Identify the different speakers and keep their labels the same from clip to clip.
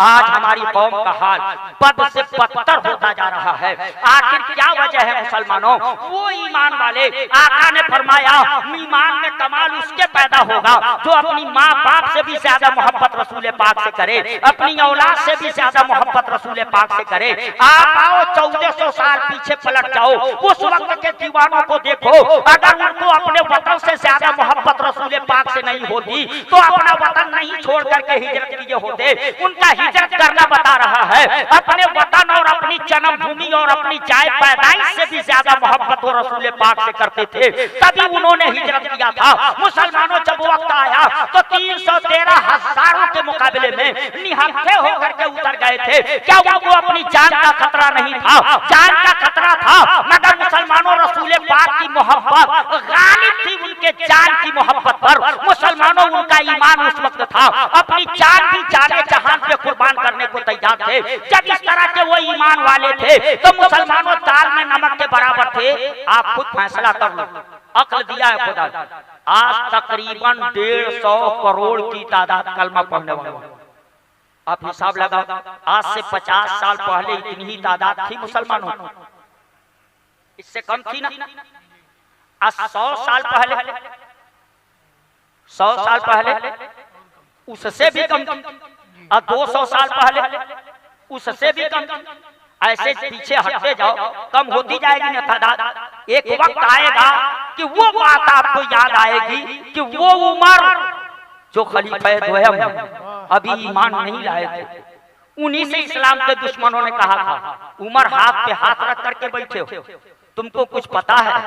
Speaker 1: आज हमारी कौम का हाल बद से बदतर होता जा रहा है। आखिर क्या वजह है मुसलमानों? वो ईमान वाले, आका ने फरमाया ईमान में कमाल उसके पैदा होगा जो अपनी माँ बाप से भी ज्यादा मोहब्बत रसूल पाक से करे, अपनी औलाद से भी ज्यादा मोहब्बत रसूल पाक से करे। आप आओ 1400 साल पीछे पलट जाओ, उस वक्त के दीवानों को देखो, अगर उनको अपने वतन से ज्यादा मोहब्बत रसूल पाक से नहीं होती तो अपना वतन नहीं छोड़ करके हिजरत किए होते। उनका हिजरत करना बता रहा है अपने वतन और अपनी जन्मभूमि और अपनी जाय पैदाइश से भी ज्यादा मोहब्बत वो रसूल पाक से करते थे, तभी उन्होंने हिजरत किया था। मुसलमानों जब वक्त आया तो 313 हजारों के मुकाबले में निहत्थे होकर के उतर गए थे। क्या उनको अपनी जान का खतरा नहीं था? जान का खतरा था, मगर मुसलमानों रसूल पाक की मोहब्बत गालिब थी उनके जान की मोहब्बत पर। मुसलमानों उनका ईमान उस वक्त था, अपनी जान भी जाने जहान पे कुर्बान करने को तैयार थे। जब इस तरह के वो ईमान वाले थे तो मुसलमानों दाल में नमक के बराबर थे। आप खुद फैसला कर लो, अक्ल दिया है खुदा। आज तकरीबन 150 करोड़ की तादाद कलमा पढ़ने वाले, आप हिसाब लगाओ। आज से 50 साल पहले इतनी ही तादाद थी मुसलमानों, इससे कम थी ना। आज 100 साल पहले, 100 साल पहले उससे भी कम, और 200 साल पहले उससे भी कम। ऐसे पीछे हटते जाओ, कम होती जाएगी ना तादाद। एक वक्त आएगा कि वो बात आपको याद आएगी कि वो उमर जो खलीफा दोयम अभी ईमान नहीं लाए थे, उन्हीं से इस्लाम के दुश्मनों ने कहा था उमर हाथ पे हाथ रख करके बैठे हो, तुमको कुछ पता है?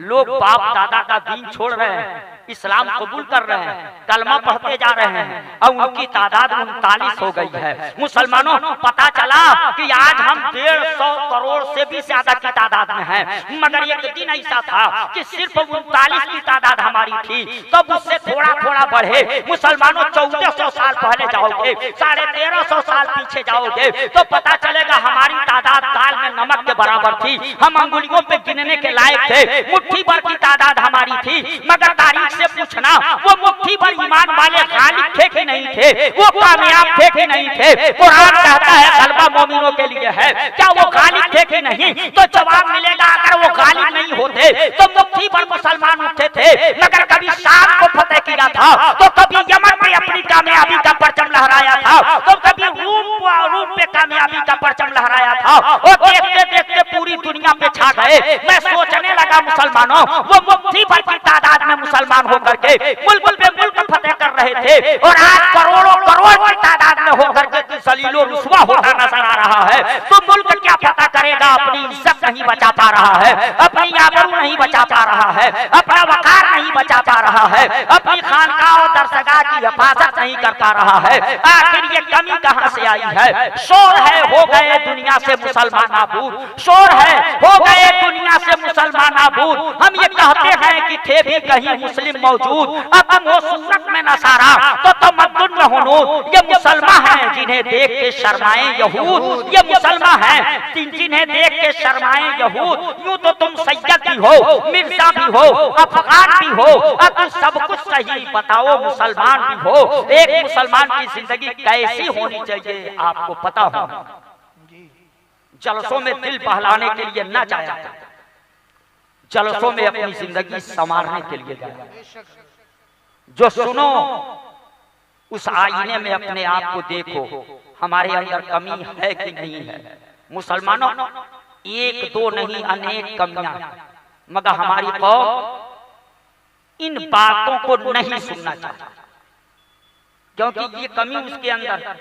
Speaker 1: लोग बाप दादा का दीन छोड़ रहे हैं, इस्लाम कबूल कर रहे हैं, कलमा पढ़ते जा रहे हैं, और उनकी तादाद 39 हो गई है। मुसलमानों पता चला कि आज हम 150 करोड़ से भी ज्यादा की तादाद में हैं, मगर एक दिन ऐसा था कि सिर्फ 39 की तादाद हमारी थी, तब उससे थोड़ा थोड़ा बढ़े। मुसलमानों 1400 साल पहले जाओगे, 1350 साल पीछे जाओगे तो पता चलेगा हमारी तादाद दाल में नमक के बराबर थी। हम अंगुलियों पे गिनने के लायक थे, मुट्ठी भर की तादाद हमारी थी। मगर तारीख से पूछना वो मुट्ठी भर ईमान वाले गालिब थे कि नहीं थे, वो कामयाब थे कि नहीं थे? कुरान कहता है गलबा मोमिनों के लिए है, क्या वो गालिब थे कि नहीं? तो जवाब मिलेगा अगर वो गालिब नहीं होते तो मुट्ठी भर मुसलमान उठते थे। मगर कभी शाम को फतेह किया था, तो कभी यमन में अपनी कामयाबी का परचम लहराया था, तो कभी रूम पे कामयाबी का परचम लहराया था, और देखते देखते पूरी दुनिया पे छा गए। मैं सोचने लगा मुसलमानों वो मुट्ठी भर की तादाद में मुसलमान होकर के मुल्क पे मुल्क फतेह कर रहे थे, और आज करोड़ों करोड़ की तादाद में होकर के सलीलो रुस्वा होता नजर आ रहा है। तो मुल्क क्या पता करेगा? अपनी इज्जत नहीं बचा पा रहा है, अपनी आबरू नहीं बचा पा रहा है, अपना वकार नहीं बचा पा रहा है, अपनी खानकाह और दरसगाह की हिफाजत नहीं कर पा रहा है। आखिर ये कमी कहां से आई है? शोर है हो गए दुनिया से मुसलमान नाबूद, शोर है हो गए दुनिया से मुसलमान नाबूद। हम ये कहते हैं कि थे भी कहीं मुस्लिम मौजूद, अब हम हो सूरत में नसारा तो तमद्दुन में हुनूद। ये मुसलमान हैं जिन्हें देख के शर्माए यहूद, ये मुसलमान हैं जिन्हें देख के शर्माए यहूद। यूं तो तुम सैयद भी हो, मिर्जा भी हो, अफगान भी हो, अब सब कुछ सही बताओ मुसलमान भी हो। एक मुसलमान की जिंदगी कैसी होनी चाहिए आपको पता हो? जलसों में दिल बहलाने के लिए न जाया, जलसों में अपनी जिंदगी संवारने के लिए जाया। जो सुनो उस आईने में अपने आप को देखो, हमारे अंदर कमी है कि नहीं है। मुसलमानों एक दो नहीं अनेक कमियां, मगर हमारी कौम इन बातों को नहीं सुनना चाहती, क्योंकि ये कमी उसके अंदर,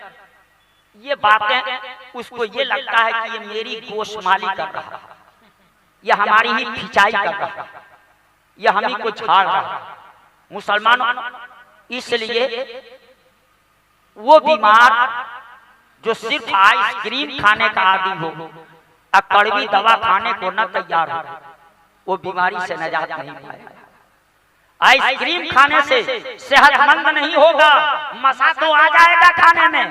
Speaker 1: ये बातें उसको ये लगता है कि ये मेरी गोशमाली कर रहा है, ये हमारी ही खिंचाई कर रहा है, ये हम ही को झाड़ रहा है। मुसलमानों इसलिए वो बीमार जो सिर्फ आइसक्रीम खाने का आदी हो और कड़वी दवा खाने को न तैयार हो, वो बीमारी से निजात नहीं पाएगा। आइसक्रीम खाने से सेहतमंद नहीं होगा, मजा तो आ जाएगा खाने में,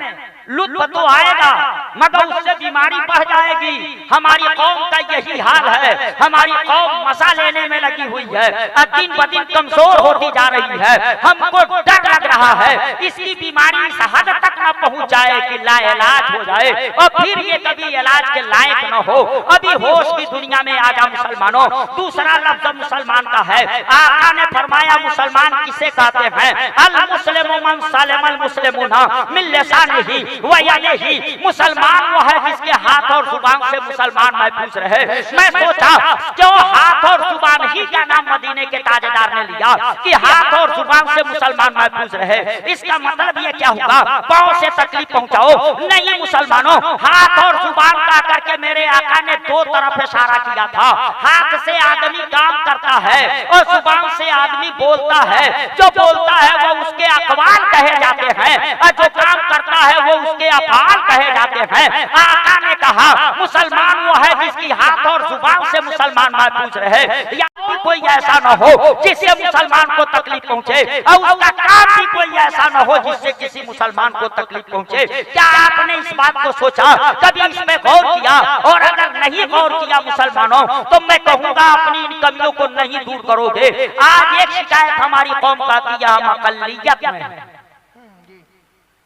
Speaker 1: लुत्फ तो आएगा, मगर उससे बीमारी बढ़ जाएगी। हमारी कौम का यही हाल है, हमारी कौम मजा लेने में लगी हुई है, दिन ब दिन कमजोर होती जा रही है। हमको डर लग रहा है इसकी बीमारी इस हद तक न पहुंच जाए कि लाइलाज हो जाए और फिर ये कभी इलाज के लायक न हो। अभी होश की दुनिया में आ जा मुसलमानों। दूसरा लफ्ज मुसलमान का है, आका ने फरमाया मुसलमान किसे कहते हैं? अल मुस्लिमु मन सलमल मुस्लिमूना मिन लिसानिही व यदिही। मुसलमान वो है जिसके हाथ और जुबान से मुसलमान महफूज रहे। मैं सोचा क्यों हाथ और जुबान ही का नाम मदीने के ताजदार ने लिया कि हाथ और जुबान से मुसलमान महफूज रहे। इसका मतलब ये क्या हुआ? पांव से तकलीफ पहुंचाओ नहीं मुसलमानों, हाथ और जुबान का करके मेरे आका ने दो तरफ इशारा किया था। हाथ से आदमी काम करता है और जुबान से आदमी बोलता है। जो बोलता है वो उसके अक़वाल कहे जाते हैं और जो काम करता है वो उसके अफ़आल कहे जाते हैं। आका ने कहा मुसलमान वो है जिसकी हाथ और जुबान से मुसलमान महफूज रहे। या कोई ऐसा न हो जिससे मुसलमान को तकलीफ पहुंचे और उसका काम भी कोई ऐसा न हो जिससे किसी मुसलमान को तकलीफ पहुंचे। क्या आपने इस बात को सोचा, कभी इसमें गौर किया? और अगर नहीं गौर किया मुसलमानों तो मैं कहूंगा अपनी इन कमियों को नहीं दूर करोगे। आज एक शिकायत हमारी कौम का की हम अकलियत में है,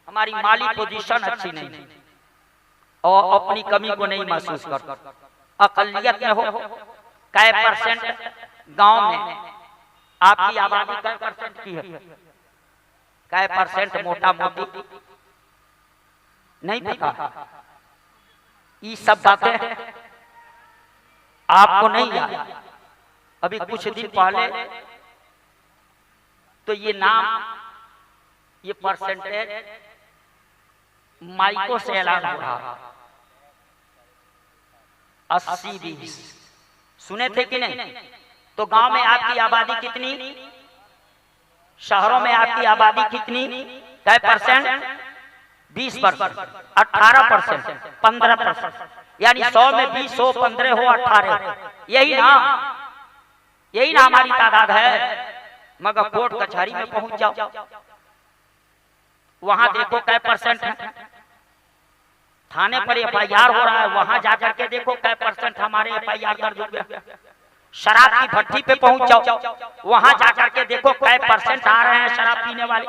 Speaker 1: हमारी माली पोजीशन अच्छी नहीं और अपनी कमी को नहीं महसूस कर। अकलियत में हो कै परसेंट गांव में आपकी आबादी कै परसेंट की है? कै परसेंट मोटा मोटी नहीं पता। ये सब बातें आपको नहीं याद। अभी कुछ दिन पहले तो ये नाम, ये परसेंटेज माइको से ऐलान हो रहा, 80-20 सुने थे कि नहीं? तो गांव में आपकी आबादी कितनी, शहरों में आपकी आबादी कितनी? कै परसेंट? 20%, 18%, 15%, यानी 100 में 20 हो, 15 हो, 18, यही ना हमारी तादाद है। मगर कोर्ट कचहरी में पहुंच जाओ, वहां देखो कै परसेंट है। थाने पर FIR हो रहा है, वहां जाकर के देखो कै परसेंट हमारे FIR दर्ज हो गया। शराब की भट्टी पे पहुंच जाओ, वहां जाकर के देखो कै परसेंट आ रहे हैं शराब पीने वाले।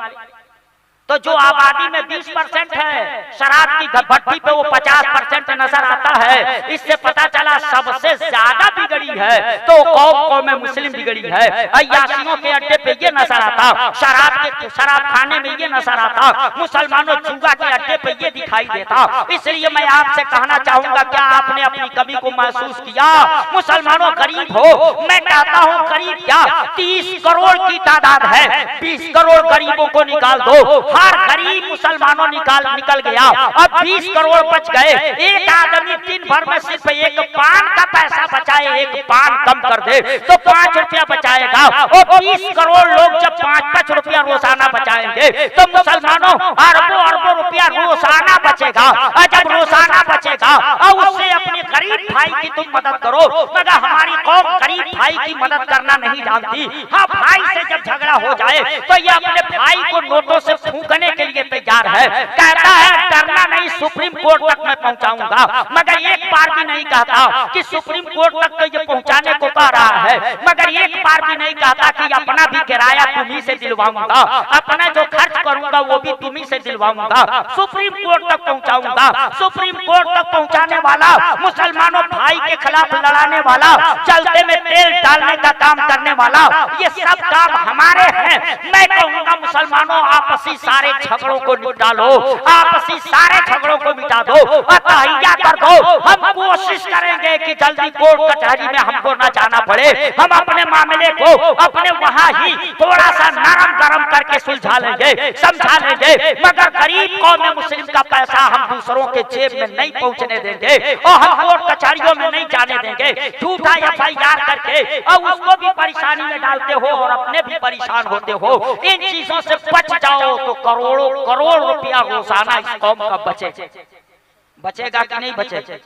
Speaker 1: तो जो आबादी में 20% है शराब की भट्टी पे वो 50% नजर आता है। इससे पता चला सबसे ज्यादा बिगड़ी है तो कौम में मुस्लिम बिगड़ी है। अय्याशियों के अड्डे पे ये नजर आता, शराब खाने में ये नजर आता, मुसलमानों जुआ के अड्डे पे ये दिखाई देता। इसलिए मैं आपसे कहना चाहूंगा, क्या आपने अपनी कमी को महसूस किया? मुसलमानों गरीब हो, मैं कहता हूँ गरीब क्या, 30 करोड़ की तादाद है, 20 करोड़ गरीबों को निकाल दो, हर गरीब मुसलमानों निकल गया। अब 20 करोड़ बच गए। एक आदमी दिन भर में सिर्फ एक पान का पैसा बचाए, एक पान कम कर दे तो 5 रुपया बचाएगा। और 20 करोड़ लोग जब 5-5 रुपया रोजाना बचाएंगे तो मुसलमानों अरबों रुपया रोजाना बचेगा। और जब रोजाना बचेगा और उससे अपने गरीब भाई की तुम मदद करो। मगर हमारी कौम गरीब भाई की मदद करना नहीं जानती। हाँ, भाई से जब झगड़ा हो जाए तो ये अपने भाई को नोटों से फूंकने के लिए तैयार है। कहता है डरना नहीं, सुप्रीम कोर्ट तक मैं पहुंचाऊंगा। मगर एक बार भी नहीं कहता कि सुप्रीम कोर्ट तक तो ये पहुंचाने को कह रहा है, मगर एक बार भी नहीं कहता कि अपना भी किराया तुम्ही से दिलवाऊंगा, अपना जो खर्च करूंगा वो भी तुम्ही से दिलवाऊंगा, सुप्रीम कोर्ट तक पहुंचाऊंगा। सुप्रीम कोर्ट तक पहुंचाने वाला, मुसलमानों भाई के खिलाफ लड़ाने वाला, चलते में तेल डालने का काम करने वाला, ये सब काम हमारे हैं। मैं कहूंगा मुसलमानों आपसी सारे झगड़ों को निपटा लो, आपसी सारे झगड़ों को मिटा दो और तहैया कर दो। हम कोशिश करेंगे कि जल्दी कोर्ट कचहरी में हमको न जाना पड़े। हम अपने मामले को अपने वहां ही थोड़ा सा नरम गरम करके सुलझा लेंगे, समझा लेंगे। मगर गरीब कौम मुस्लिम का पैसा हम दूसरों के जेब में नहीं पहुंचने देंगे और हम कोर्ट कचहरियों में नहीं जाने देंगे। झूठा FIR करके और उसको भी परेशानी में डालते हो और अपने भी परेशान होते हो। इन चीजों से बच जाओ तो करोड़ों करोड़ रुपया रोजाना इस कौम का बचे। बचेगा कि नहीं बचेगा।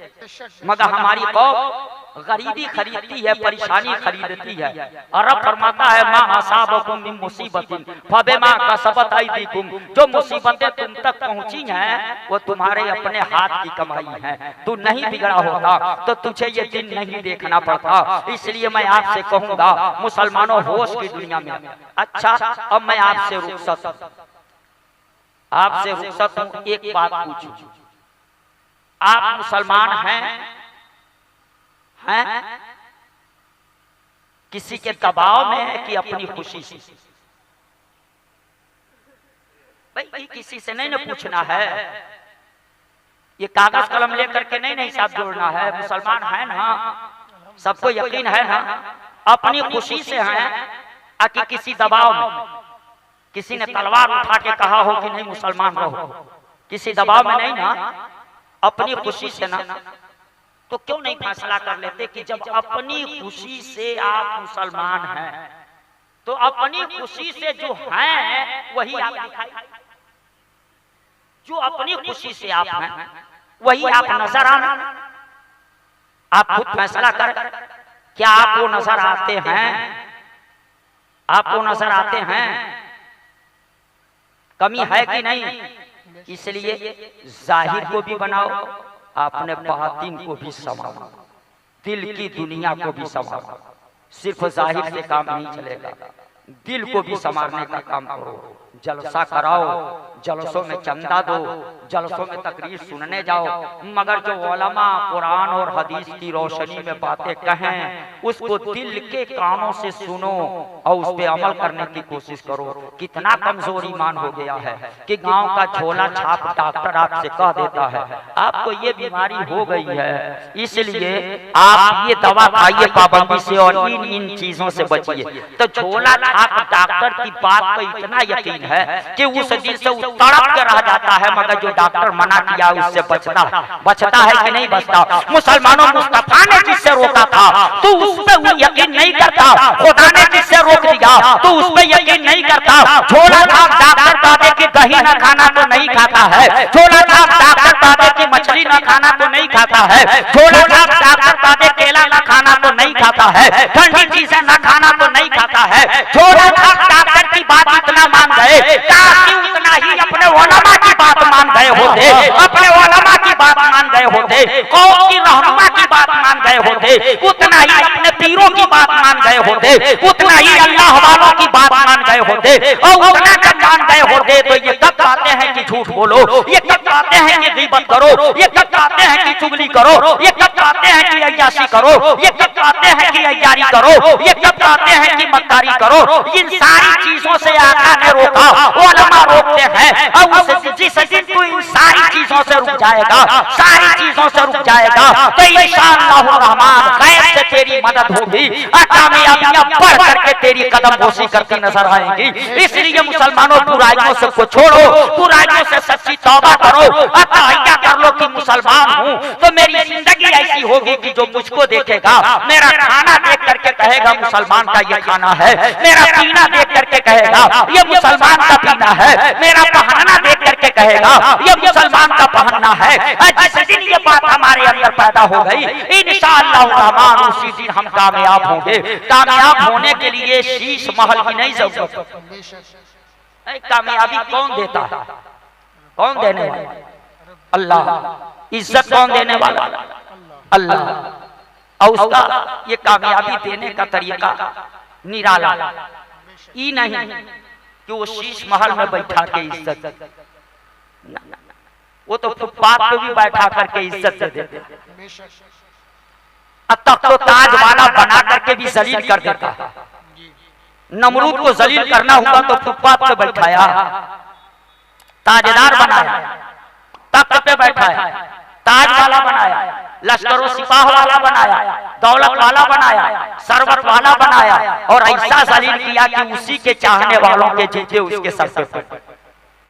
Speaker 1: मगर हमारी कौम गरीबी खरीदती है, परेशानी खरीदती है। और रब फरमाता है मा असाबकुम मिन मुसीबतिन फबिमा कसबत अयदीकुम, जो मुसीबतें तुम तक पहुंची हैं वो तुम्हारे अपने हाथ की कमाई है। तू नहीं बिगड़ा होता तो तुझे ये दिन नहीं देखना पड़ता। इसलिए मैं आपसे कहूंगा मुसलमानों होश की दुनिया में। अच्छा अब मैं आपसे रुखसत हूं, एक बात पूछूं, आप मुसलमान हैं किसी के दबाव में है कि अपनी खुशी से? भाई किसी से नहीं ना पूछना है, ये कागज कलम लेकर के नहीं हिसाब जोड़ना है। मुसलमान है ना, सबको यकीन है ना, अपनी खुशी से है कि किसी दबाव में, किसी ने तलवार उठा के कहा हो कि नहीं मुसलमान रहो, किसी दबाव में नहीं ना, अपनी खुशी से ना, तो क्यों नहीं फैसला कर लेते कि जब अपनी खुशी से आप मुसलमान हैं तो अपनी खुशी से जो हैं वही आप दिखाई, जो अपनी खुशी से आप हैं वही आप नजर आना। आप खुद फैसला कर, क्या आपको नजर आते हैं? आपको नजर आते हैं? कमी है कि नहीं? इसलिए जाहिर को भी बनाओ, आपने बातिन को भी संभालो, दिल की दुनिया को भी संभालो। सिर्फ जाहिर से काम नहीं चलेगा, दिल को भी संभालने का काम करो। जलसा कराओ, जलसों में चंदा दो, जलसों में तकरीर सुनने जाओ, मगर जो उलमा कुरान और हदीस की रोशनी में बातें कहें उसको दिल के कानों से सुनो और उस पे अमल करने की कोशिश करो। कितना कमजोर ईमान हो गया है कि गांव का झोला छाप डॉक्टर आपसे कह देता है आपको ये बीमारी हो गई है, इसलिए आप ये दवा खाइए पाबंदी से और इन चीजों से बचिए। तो झोला छाप डॉक्टर की बात पर इतना यकीन है कि उस दिन से तड़प के रह जाता है, मगर जो डॉक्टर मना किया उससे बचता है कि नहीं बचता। मुसलमानों मुस्तफा ने जिससे रोका था तो उस पे यकीन नहीं करता, खुदा ने जिससे रोक दिया तो उस पे यकीन नहीं करता। झोला छाप डॉक्टर दादे की दही न खाना तो नहीं खाता है, झोला छाप डॉक्टर दादे की मछली न खाना तो नहीं खाता है, झोला छाप डॉक्टर दादे केला न खाना तो नहीं खाता है, ठंडी चीजें न खाना तो नहीं खाता है। झोला छाप डॉक्टर की बात इतना मान गए ताकि उतना ही अपने उलमा की बात मान गए होते, अपने उलमा की बात मान गए होते, कौम की रहनुमा की बात मान गए होते, उतना ही अपने पीरों की बात मान गए होते, उतना ही अल्लाह वालों की बात मान गए होते। और उतना जब मान गए होते तो ये कब कहते हैं कि झूठ बोलो, ये कब कहते हैं कि गीबत करो, ये कब कहते हैं कि चुगली करो, ये कब कहते हैं कि अय्याशी करो, ये कब कहते हैं कि अय्यारी करो, ये कब कहते हैं कि मक्कारी करो। इन सारी चीजों से आका ने रोका, उलमा रोकते हैं। और जिस दिन तू इन सारी चीजों से रुक जाएगा, सारी चीजों से रुक जाएगा तो इंशाअल्लाह रहमान गैब से तेरी मदद होगी, कामयाबियां बढ़ करके तेरी कदम बोसी करती नजर आएंगी। इसलिए मुसलमानों बुराइयों से को छोड़ो, बुराइयों से सच्ची तौबा करो, अतः कर लो कि मुसलमान हूँ तो मेरी जिंदगी ऐसी होगी कि जो मुझको देखेगा मेरा खाना देख करके कहेगा मुसलमान का ये खाना है, मेरा पीना देख करके कहेगा ये मुसलमान का पीना है, मेरा पहनना देख करके कहेगा ये मुसलमान का पहनना है। जिस दिन ये बात हमारे अंदर पैदा हो गई इंशाअल्लाह रहमान उसी दिन हम कामयाब होंगे। कामयाब होने के लिए शीश महल की नहीं जरूरत। कामयाबी कौन देता है? कौन देने वाला? अल्लाह। इज्जत कौन देने वाला? अल्लाह। और उसका ये कामयाबी देने का तरीका निराला, ये नहीं कि वो शीश महल में बैठा के इज्जत, वो तो फुटपाथ पे भी बैठा करके इज्जत दे देते, तख्त तो ताज वाला बना करके भी जलील कर देता है। नमरूद को जलील करना हुआ तो फुटपाथ पे बैठाया, ताजदार बनाया, तख्त पे बैठाया, ताज वाला बनाया, लश्करों सिपाह वाला बनाया, दौलत वाला बनाया, सरवत वाला बनाया और ऐसा जलील किया कि उसी के चाहने वालों के जूते उसके सर पे पड़े।